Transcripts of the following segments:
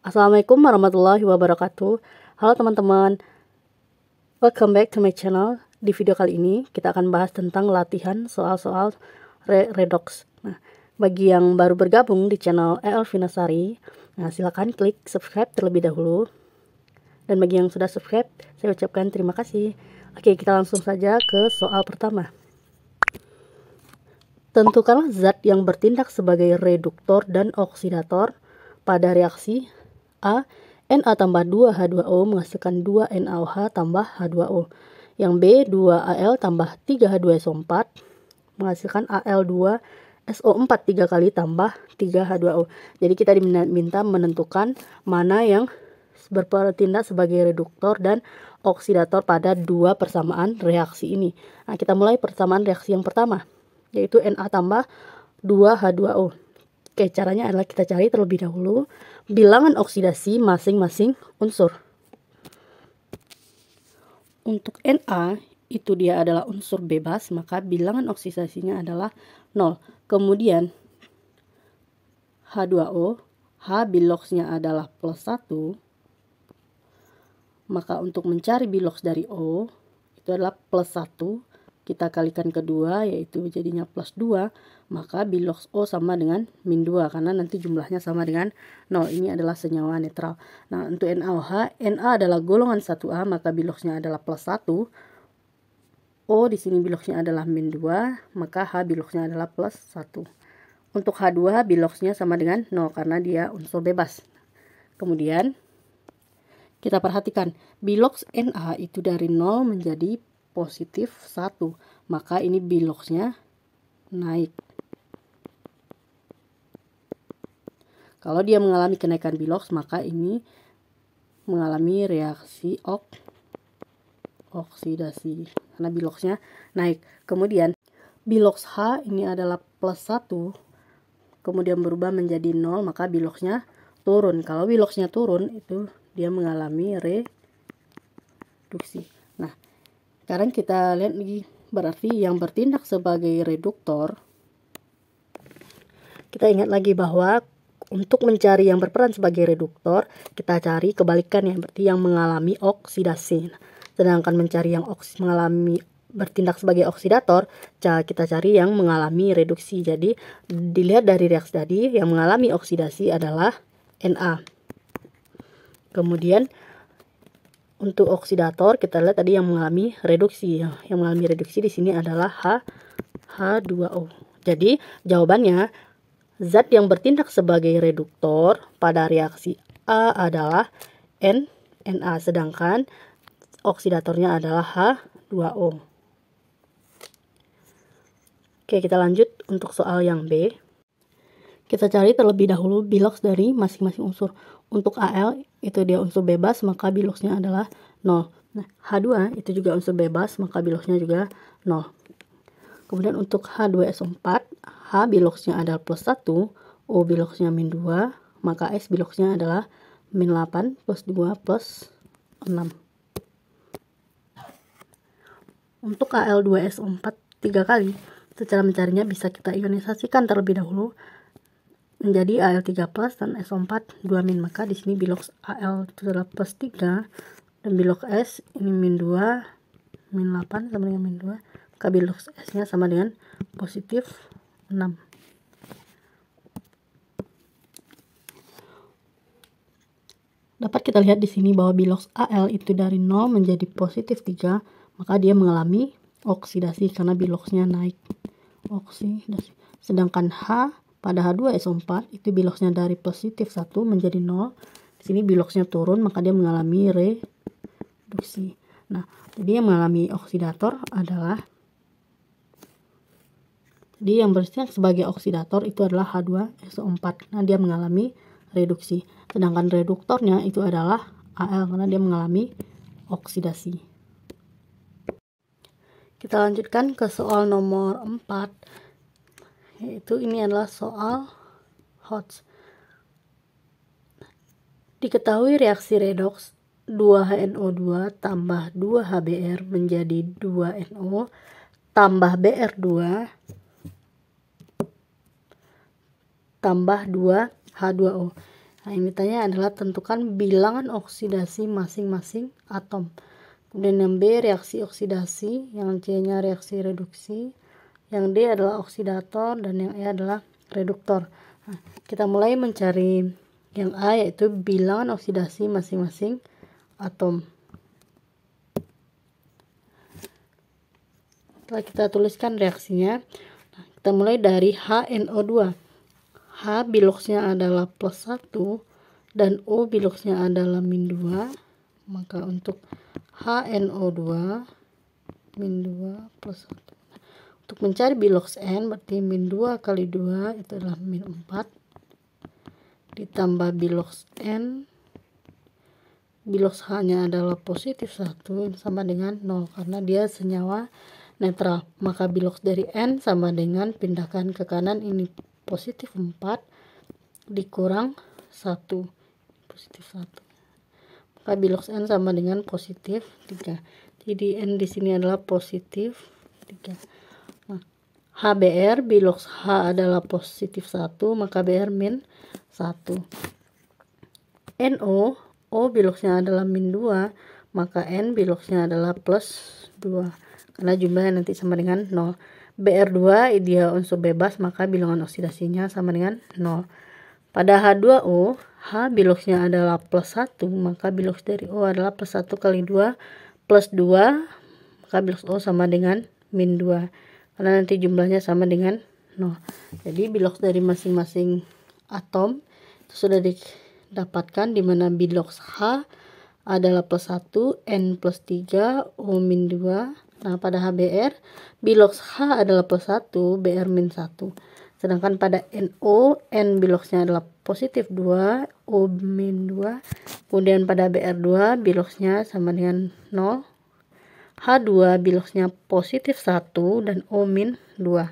Assalamualaikum warahmatullahi wabarakatuh. Halo teman-teman, welcome back to my channel. Di video kali ini kita akan bahas tentang latihan soal-soal redox. Nah, bagi yang baru bergabung di channel Elvinasari, silakan klik subscribe terlebih dahulu. Dan bagi yang sudah subscribe, saya ucapkan terima kasih. Oke, kita langsung saja ke soal pertama. Tentukanlah zat yang bertindak sebagai reduktor dan oksidator pada reaksi A. Na tambah 2H2O menghasilkan 2NaOH tambah H2O. Yang B. 2Al tambah 3H2SO4 menghasilkan Al2SO4 3 kali tambah 3H2O. Jadi kita diminta menentukan mana yang bertindak sebagai reduktor dan oksidator pada dua persamaan reaksi ini. Nah, kita mulai persamaan reaksi yang pertama, yaitu Na tambah 2H2O. Oke, caranya adalah kita cari terlebih dahulu bilangan oksidasi masing-masing unsur. Untuk Na itu dia adalah unsur bebas, maka bilangan oksidasinya adalah 0. Kemudian H2O, H biloxnya adalah plus 1. Maka untuk mencari bilox dari O itu adalah plus 1. Kita kalikan kedua, yaitu jadinya plus 2, maka bilox O sama dengan min 2, karena nanti jumlahnya sama dengan 0. Ini adalah senyawa netral. Nah, untuk NaOH, Na adalah golongan 1A, maka biloxnya adalah plus 1. O di sini biloxnya adalah min 2, maka H biloxnya adalah plus 1. Untuk H2, biloxnya sama dengan 0, karena dia unsur bebas. Kemudian, kita perhatikan, bilox Na itu dari 0 menjadi positif 1, maka ini biloxnya naik. Kalau dia mengalami kenaikan bilox, maka ini mengalami reaksi oksidasi karena biloxnya naik. Kemudian bilox H ini adalah plus 1, kemudian berubah menjadi 0, maka biloxnya turun. Kalau biloxnya turun, itu dia mengalami reduksi. Nah, sekarang kita lihat lagi, berarti yang bertindak sebagai reduktor. Kita ingat lagi bahwa untuk mencari yang berperan sebagai reduktor, kita cari kebalikannya, berarti yang mengalami oksidasi. Sedangkan mencari yang mengalami bertindak sebagai oksidator, kita cari yang mengalami reduksi. Jadi dilihat dari reaksi tadi, yang mengalami oksidasi adalah Na. Kemudian untuk oksidator kita lihat tadi yang mengalami reduksi. Yang mengalami reduksi di sini adalah H2O. Jadi jawabannya, zat yang bertindak sebagai reduktor pada reaksi A adalah Na, sedangkan oksidatornya adalah H2O. Oke, kita lanjut untuk soal yang B. Kita cari terlebih dahulu bilox dari masing-masing unsur. Untuk Al itu dia unsur bebas, maka biloxnya adalah 0. Nah, H2 itu juga unsur bebas, maka biloxnya juga 0. Kemudian untuk H2SO4, H biloxnya adalah plus 1, O biloxnya min 2, maka S biloxnya adalah min 8 plus 2 plus 6. Untuk Al2SO4 3 kali, secara mencarinya bisa kita ionisasikan terlebih dahulu menjadi Al3 plus dan SO4 2 min, maka di sini bilox Al itu adalah plus 3 dan bilox S ini min 2, min 8 sama dengan min 2, maka bilox S nya sama dengan positif 6. Dapat kita lihat di sini bahwa bilox Al itu dari 0 menjadi positif 3, maka dia mengalami oksidasi karena biloxnya naik, oksidasi. Sedangkan H pada H2SO4 itu biloxnya dari positif 1 menjadi 0. Di sini biloxnya turun, maka dia mengalami reduksi. Nah, jadi yang mengalami oksidator adalah, jadi yang bertindak sebagai oksidator itu adalah H2SO4. Nah, dia mengalami reduksi. Sedangkan reduktornya itu adalah Al karena dia mengalami oksidasi. Kita lanjutkan ke soal nomor 4. Yaitu ini adalah soal Hodge. Diketahui reaksi redoks 2HNO2 tambah 2HBr menjadi 2NO tambah Br2 tambah 2H2O. Nah, yang ditanya adalah tentukan bilangan oksidasi masing-masing atom. Kemudian yang B reaksi oksidasi, yang C-nya reaksi reduksi, yang D adalah oksidator, dan yang E adalah reduktor. Nah, kita mulai mencari yang A, yaitu bilangan oksidasi masing-masing atom. Setelah kita tuliskan reaksinya, kita mulai dari HNO2. H biloxnya adalah plus 1 dan O biloxnya adalah min 2. Maka untuk HNO2 min 2 plus 1. Untuk mencari bilox N berarti min 2 kali 2 itu adalah min 4. Ditambah bilox N. Bilox H-nya adalah positif 1 sama dengan 0 karena dia senyawa netral. Maka bilox dari N sama dengan pindahkan ke kanan ini positif 4 dikurang 1 positif 1. Maka bilox N sama dengan positif 3. Jadi N di sini adalah positif 3. Nah, HBr bilox H adalah positif 1, maka Br min 1. NO, O biloxnya adalah min 2, maka N biloxnya adalah plus 2. Karena jumlahnya nanti sama dengan 0. Br2 dia unsur bebas, maka bilangan oksidasinya sama dengan 0. Pada H2O, H biloxnya adalah plus 1, maka bilox dari O adalah plus 1 kali 2 plus 2, maka bilox O sama dengan min 2. Karena nanti jumlahnya sama dengan 0. Jadi bilox dari masing-masing atom itu sudah didapatkan, di mana bilox H adalah plus 1, N plus 3, O min 2. Nah, pada HBr, bilox H adalah plus 1, Br min 1. Sedangkan pada NO, N biloxnya adalah positif 2, O min 2. Kemudian pada Br2, biloxnya sama dengan 0. H2, biloxnya positif 1 dan O min 2.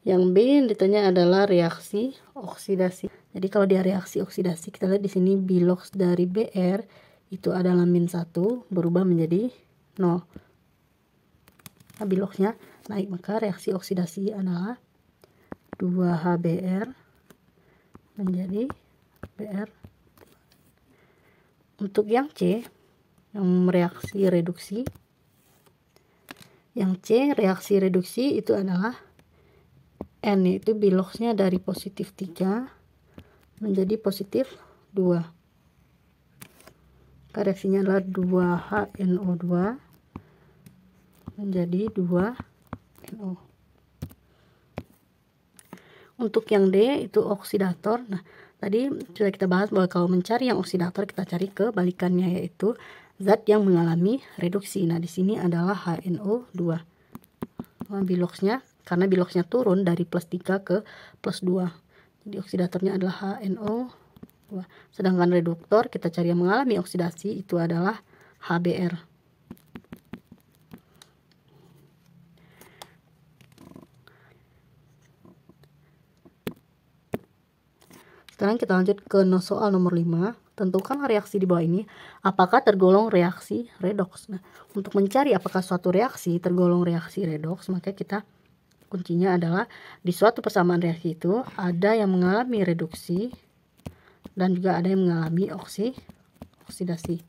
Yang B yang ditanya adalah reaksi oksidasi. Jadi kalau dia reaksi oksidasi, kita lihat di sini bilox dari Br itu adalah min 1 berubah menjadi 0. Nah, biloxnya naik, maka reaksi oksidasi adalah 2HBr menjadi Br. Untuk yang C, yang reaksi reduksi, yang C reaksi reduksi itu adalah N, yaitu biloxnya dari positif 3 menjadi positif 2. Reaksinya adalah 2HNO2 menjadi 2NO. Untuk yang D itu oksidator. Nah, tadi sudah kita bahas bahwa kalau mencari yang oksidator kita cari kebalikannya, yaitu zat yang mengalami reduksi. Nah, di sini adalah HNO2. Nah, biloxnya karena biloxnya turun dari plus 3 ke plus 2. Jadi oksidatornya adalah HNO2. Sedangkan reduktor kita cari yang mengalami oksidasi itu adalah HBr. Sekarang kita lanjut ke soal nomor 5. Tentukan reaksi di bawah ini apakah tergolong reaksi redoks. Nah, untuk mencari apakah suatu reaksi tergolong reaksi redoks, maka kita kuncinya adalah di suatu persamaan reaksi itu ada yang mengalami reduksi dan juga ada yang mengalami oksidasi.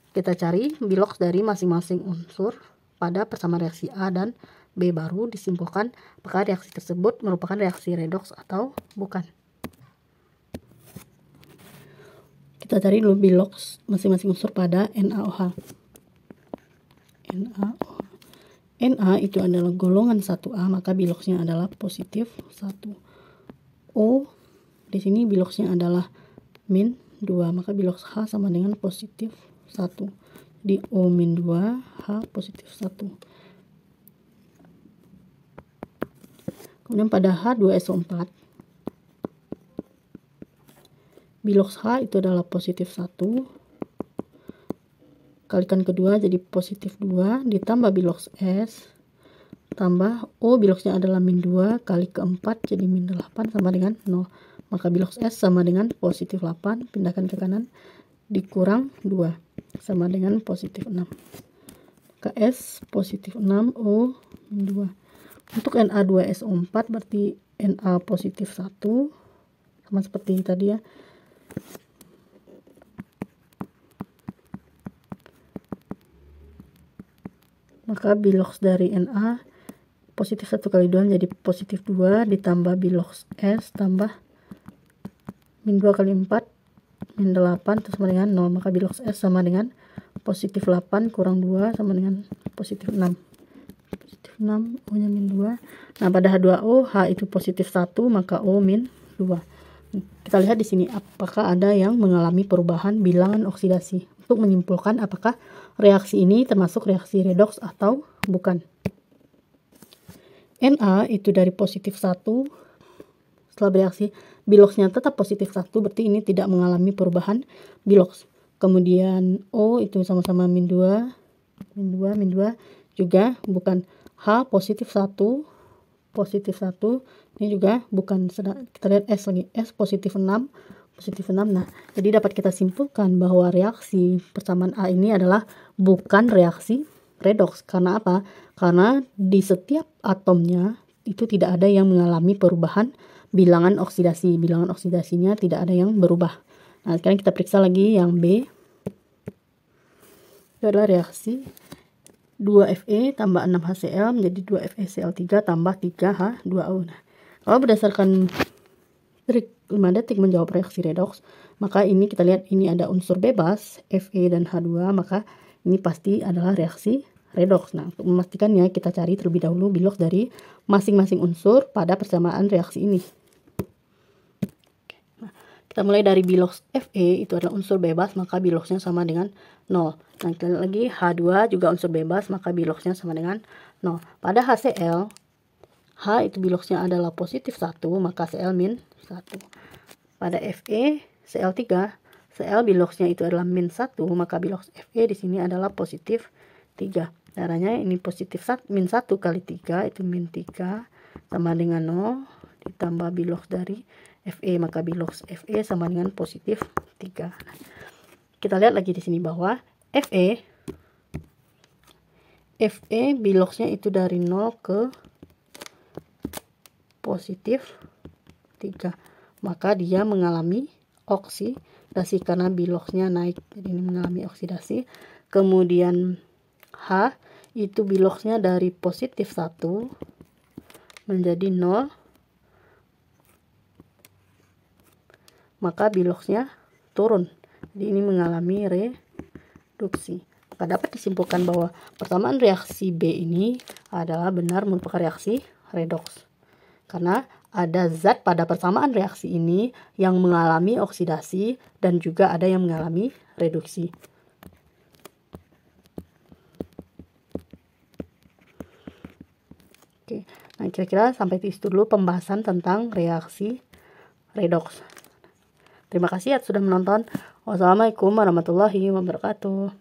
Kita cari bilox dari masing-masing unsur pada persamaan reaksi A dan B, baru disimpulkan apakah reaksi tersebut merupakan reaksi redoks atau bukan. Kita cari dulu bilox masing-masing unsur pada NaOH. Na itu adalah golongan 1A, maka biloxnya adalah positif 1. O di sini biloxnya adalah min 2, maka bilox H sama dengan positif 1. Di O min 2, H positif 1. Kemudian pada H2SO4, bilox H itu adalah positif 1. Kalikan kedua jadi positif 2, ditambah bilox S, tambah O biloxnya adalah min 2, kali keempat jadi min 8 sama dengan 0. Maka bilox S sama dengan positif 8, pindahkan ke kanan, dikurang 2, sama dengan positif 6. Maka S positif 6, O min 2. Untuk Na2SO4 berarti Na positif 1, sama seperti tadi ya. Maka bilox dari Na positif 1 kali 2 menjadi positif 2, ditambah bilox S tambah min 2 kali 4 min 8 itu sama dengan 0. Maka bilox S sama dengan positif 8 kurang 2 sama dengan positif 6. Positif 6, O nya min 2. Nah pada H2O, H itu positif 1, maka O min 2. Kita lihat di sini apakah ada yang mengalami perubahan bilangan oksidasi untuk menyimpulkan apakah reaksi ini termasuk reaksi redoks atau bukan. Na itu dari positif 1, setelah bereaksi biloxnya tetap positif 1, berarti ini tidak mengalami perubahan bilox. Kemudian O itu sama-sama min 2 juga bukan. H positif 1 ini juga bukan. Kita lihat S lagi, S positif 6. Nah jadi dapat kita simpulkan bahwa reaksi persamaan A ini adalah bukan reaksi redoks. Karena apa? Karena di setiap atomnya itu tidak ada yang mengalami perubahan bilangan oksidasi. Bilangan oksidasinya tidak ada yang berubah. Nah sekarang kita periksa lagi yang B. Itu adalah reaksi 2Fe tambah 6HCl menjadi 2FeCl3 tambah 3H2O. Nah, kalau berdasarkan trik 5 detik menjawab reaksi redoks, maka ini kita lihat ini ada unsur bebas Fe dan H2, maka ini pasti adalah reaksi redoks. Nah, untuk memastikannya kita cari terlebih dahulu bilox dari masing-masing unsur pada persamaan reaksi ini. Nah, kita mulai dari bilox Fe itu adalah unsur bebas, maka biloxnya sama dengan 0. Nah, kita lihat lagi H2 juga unsur bebas, maka biloxnya sama dengan 0. Pada HCl, H itu biloxnya adalah positif 1, maka Cl min 1. Pada Fe, Cl3, Cl biloxnya itu adalah min 1, maka bilox Fe di sini adalah positif 3. Caranya ini positif min 1 kali 3 itu min 3 sama dengan 0, ditambah bilox dari Fe, maka bilox Fe sama dengan positif 3. Nah, kita lihat lagi di sini bahwa Fe biloxnya itu dari 0 ke positif 3. Maka dia mengalami oksidasi karena biloxnya naik. Jadi ini mengalami oksidasi. Kemudian H itu biloxnya dari positif 1 menjadi 0. Maka biloxnya turun. Jadi ini mengalami reduksi. Maka dapat disimpulkan bahwa persamaan reaksi B ini adalah benar merupakan reaksi redoks. Karena ada zat pada persamaan reaksi ini yang mengalami oksidasi dan juga ada yang mengalami reduksi. Oke, nah kira-kira sampai di situ dulu pembahasan tentang reaksi redoks. Terima kasih sudah menonton. Wassalamualaikum warahmatullahi wabarakatuh.